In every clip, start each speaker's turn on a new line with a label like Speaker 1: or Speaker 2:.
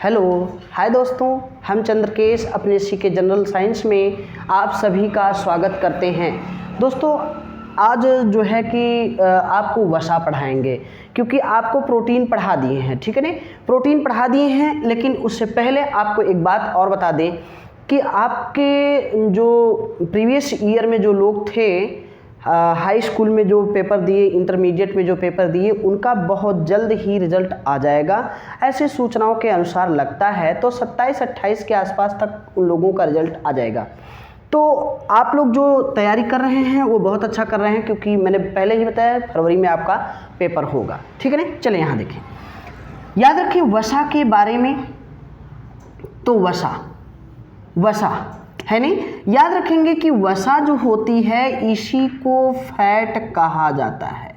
Speaker 1: Hello hi दोस्तों, हम चंद्रकेश अपने सीके जनरल साइंस में आप सभी का स्वागत करते हैं। दोस्तों आज जो है कि आपको वसा पढ़ाएंगे, क्योंकि आपको प्रोटीन पढ़ा दिए हैं, ठीक है ना। प्रोटीन पढ़ा दिए हैं, लेकिन उससे पहले आपको एक बात और बता दें कि आपके जो प्रीवियस ईयर में जो लोग थे, हाई स्कूल में जो पेपर दिए, इंटरमीडिएट में जो पेपर दिए, उनका बहुत जल्द ही रिजल्ट आ जाएगा। ऐसे सूचनाओं के अनुसार लगता है तो 27-28 के आसपास तक उन लोगों का रिजल्ट आ जाएगा। तो आप लोग जो तैयारी कर रहे हैं वो बहुत अच्छा कर रहे हैं, क्योंकि मैंने पहले ही बताया फरवरी में आपका पेपर होगा, ठीक है ना। चले यहाँ देखें, याद रखिए वसा के बारे में। तो वसा है नहीं, याद रखेंगे कि वसा जो होती है इसी को फैट कहा जाता है।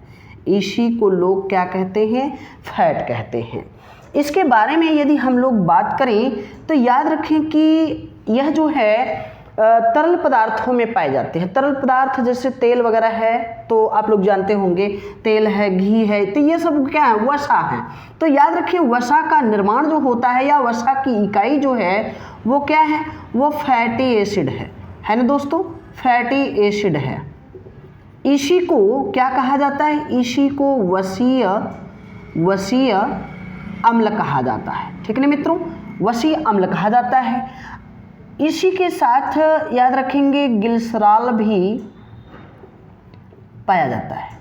Speaker 1: इसी को लोग क्या कहते हैं? फैट कहते हैं। इसके बारे में यदि हम लोग बात करें तो याद रखें कि यह जो है तरल पदार्थों में पाए जाते हैं। तरल पदार्थ जैसे तेल वगैरह है, तो आप लोग जानते होंगे, तेल है, घी है, तो ये सब क्या है? वसा है। तो याद रखिए वसा का निर्माण जो होता है या वसा की इकाई जो है वो क्या है? वो फैटी एसिड है ना दोस्तों। फैटी एसिड है। इसी को क्या कहा जाता है? इसी को वसीय अम्ल कहा जाता है, ठीक है ना मित्रों। वसीय अम्ल कहा जाता है। इसी के साथ याद रखेंगे ग्लिसरॉल भी पाया जाता है।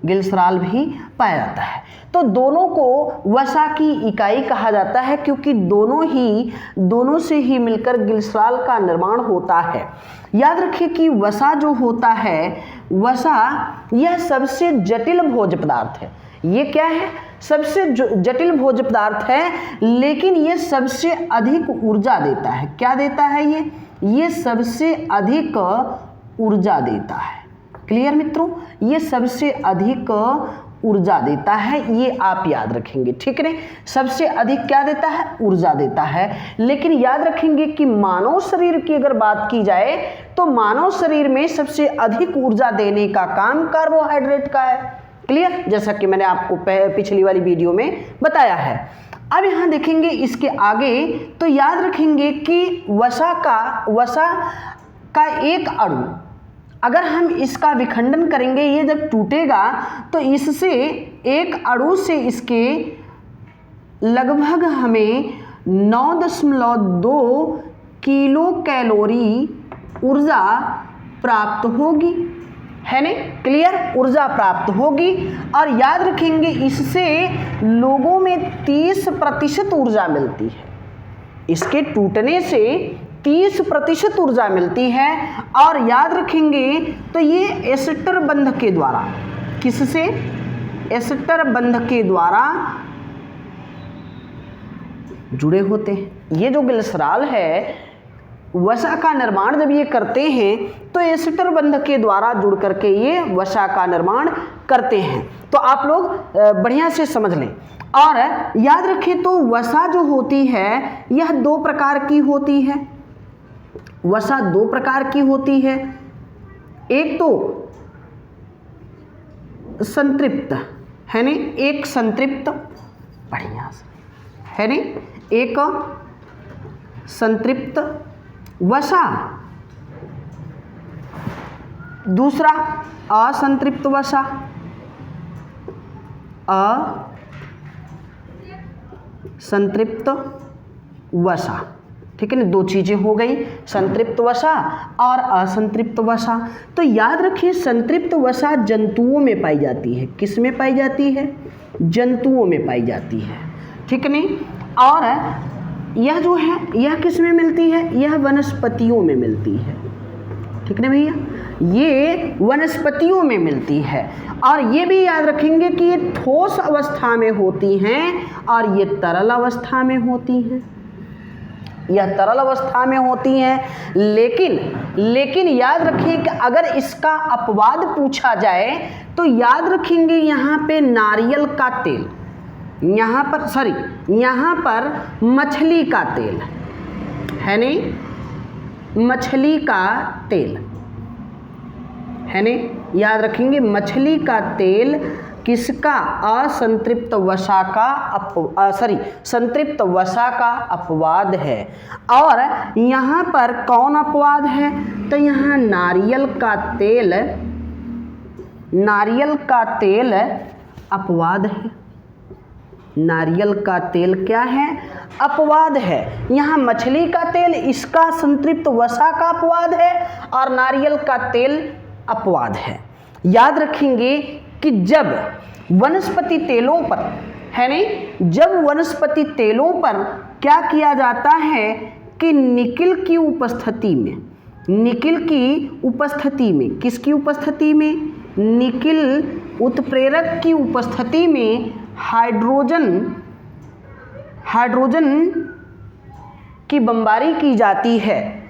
Speaker 1: ग्लिसरॉल भी पाया जाता है। तो दोनों को वसा की इकाई कहा जाता है, क्योंकि दोनों से ही मिलकर ग्लिसरॉल का निर्माण होता है। याद रखिए कि वसा जो होता है, वसा यह सबसे जटिल भोज्य पदार्थ है। ये क्या है? सबसे जटिल भोज्य पदार्थ है, लेकिन ये सबसे अधिक ऊर्जा देता है। क्या देता है ये सबसे अधिक ऊर्जा देता है। क्लियर मित्रों? ये सबसे अधिक ऊर्जा देता है, ये आप याद रखेंगे, ठीक है। सबसे अधिक क्या देता है? ऊर्जा देता है। लेकिन याद रखेंगे कि मानव शरीर की अगर बात की जाए तो मानव शरीर में सबसे अधिक ऊर्जा देने का काम कार्बोहाइड्रेट का है। क्लियर? जैसा कि मैंने आपको पिछली वाली वीडियो में बताया है। अब यहाँ देखेंगे इसके आगे, तो याद रखेंगे कि वसा का एक अणु, अगर हम इसका विखंडन करेंगे, ये जब टूटेगा तो इससे एक अणु से इसके लगभग हमें 9.2 किलो कैलोरी ऊर्जा प्राप्त होगी, है ना। क्लियर? ऊर्जा प्राप्त होगी। और याद रखेंगे इससे लोगों में 30% ऊर्जा मिलती है। इसके टूटने से 30% ऊर्जा मिलती है। और याद रखेंगे तो ये एस्टर बंध के द्वारा, किससे? एस्टर बंध के द्वारा जुड़े होते हैं। ये जो ग्लिसरॉल है, वसा का निर्माण जब ये करते हैं तो एस्टर बंध के द्वारा जुड़ करके ये वसा का निर्माण करते हैं। तो आप लोग बढ़िया से समझ लें। और याद रखें तो वसा जो होती है यह 2 प्रकार की होती है। वसा 2 प्रकार की होती है। एक तो संतृप्त है ना, एक संतृप्त, बढ़िया से है ना, एक संतृप्त वसा, दूसरा असंतृप्त वसा। असंतृप्त वसा, ठीक है ना। 2 चीजें हो गई, संतृप्त वसा और असंतृप्त वसा। तो याद रखिए संतृप्त वसा जंतुओं में पाई जाती है। किस में पाई जाती है? जंतुओं में पाई जाती है, ठीक है ना। और यह जो है यह किस में मिलती है? यह वनस्पतियों में मिलती है, ठीक है ना भैया। ये वनस्पतियों में मिलती है। और ये भी याद रखेंगे कि ये ठोस अवस्था में होती हैं और ये तरल अवस्था में होती हैं। यह तरल अवस्था में होती हैं, लेकिन याद रखें कि अगर इसका अपवाद पूछा जाए तो याद रखेंगे यहाँ पे नारियल का तेल, यहाँ पर मछली का तेल है नहीं, मछली का तेल है नहीं, याद रखेंगे मछली का तेल किसका? असंतृप्त वसा का संतृप्त वसा का अपवाद है। और यहाँ पर कौन अपवाद है? तो यहाँ नारियल का तेल अपवाद है। नारियल का तेल क्या है? अपवाद है। यहाँ मछली का तेल इसका संतृप्त वसा का अपवाद है और नारियल का तेल अपवाद है। याद रखेंगे कि जब वनस्पति तेलों पर, है नहीं, जब वनस्पति तेलों पर क्या किया जाता है कि निकिल की उपस्थिति में, किसकी उपस्थिति में? निकिल उत्प्रेरक की उपस्थिति में हाइड्रोजन की बमबारी की जाती है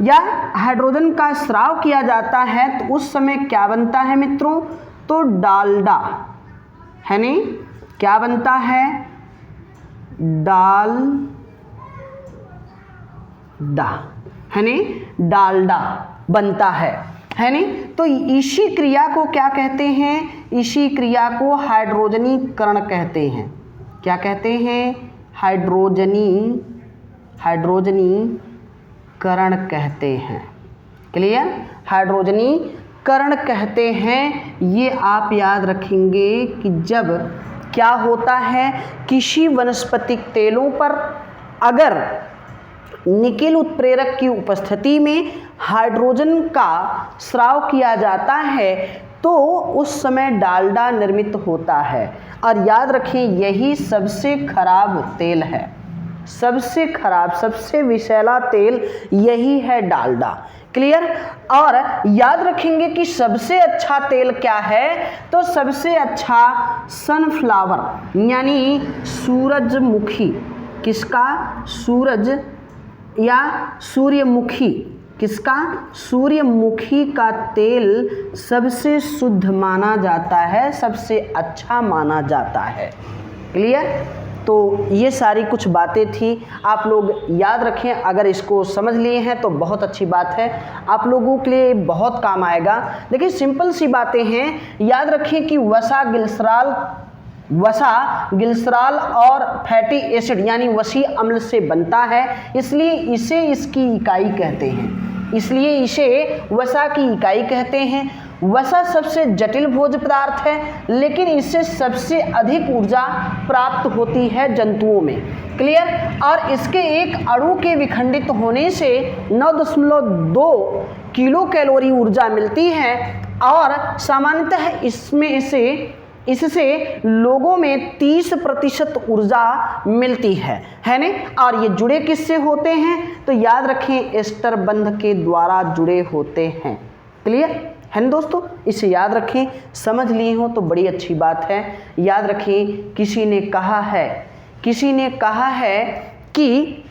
Speaker 1: या हाइड्रोजन का स्राव किया जाता है, तो उस समय क्या बनता है मित्रों? तो डालडा, है नहीं, क्या बनता है? डालडा, है नहीं, डालडा बनता है नहीं। तो इसी क्रिया को क्या कहते हैं? इसी क्रिया को हाइड्रोजनीकरण कहते हैं। क्या कहते हैं? हाइड्रोजनीकरण कहते हैं। क्लियर? हाइड्रोजनीकरण कहते हैं। ये आप याद रखेंगे कि जब क्या होता है, किसी वनस्पतिक तेलों पर अगर निकिल उत्प्रेरक की उपस्थिति में हाइड्रोजन का स्राव किया जाता है तो उस समय डालडा निर्मित होता है। और याद रखें, यही सबसे खराब तेल है, सबसे खराब, सबसे विषैला तेल यही है, डालडा। क्लियर? और याद रखेंगे कि सबसे अच्छा तेल क्या है? तो सबसे अच्छा सनफ्लावर यानी सूरजमुखी, किसका? सूरज या सूर्यमुखी, किसका? सूर्यमुखी का तेल सबसे शुद्ध माना जाता है, सबसे अच्छा माना जाता है। क्लियर? तो ये सारी कुछ बातें थी, आप लोग याद रखें। अगर इसको समझ लिए हैं तो बहुत अच्छी बात है, आप लोगों के लिए बहुत काम आएगा। देखिए सिंपल सी बातें हैं, याद रखें कि वसा ग्लिसरॉल और फैटी एसिड यानी वसी अम्ल से बनता है, इसलिए इसे इसकी इकाई कहते हैं, इसलिए इसे वसा की इकाई कहते हैं। वसा सबसे जटिल भोज्य पदार्थ है, लेकिन इससे सबसे अधिक ऊर्जा प्राप्त होती है जंतुओं में। क्लियर? और इसके एक अणु के विखंडित होने से 9.2 किलो कैलोरी ऊर्जा मिलती है और सामान्यतः इससे लोगों में 30% ऊर्जा मिलती है नहीं? और ये जुड़े किससे होते हैं? तो याद रखें, एस्टर बंध के द्वारा जुड़े होते हैं। क्लियर है ना दोस्तों? इसे याद रखें, समझ लिए हो तो बड़ी अच्छी बात है। याद रखें, किसी ने कहा है कि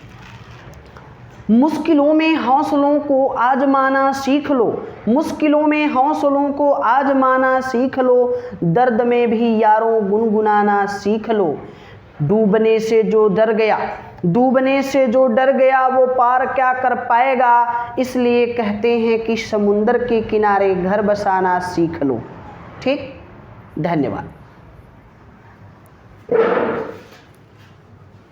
Speaker 1: मुश्किलों में हौसलों को आजमाना सीख लो, मुश्किलों में हौसलों को आजमाना सीख लो, दर्द में भी यारों गुनगुनाना सीख लो। डूबने से जो डर गया वो पार क्या कर पाएगा, इसलिए कहते हैं कि समुंदर के किनारे घर बसाना सीख लो। ठीक, धन्यवाद।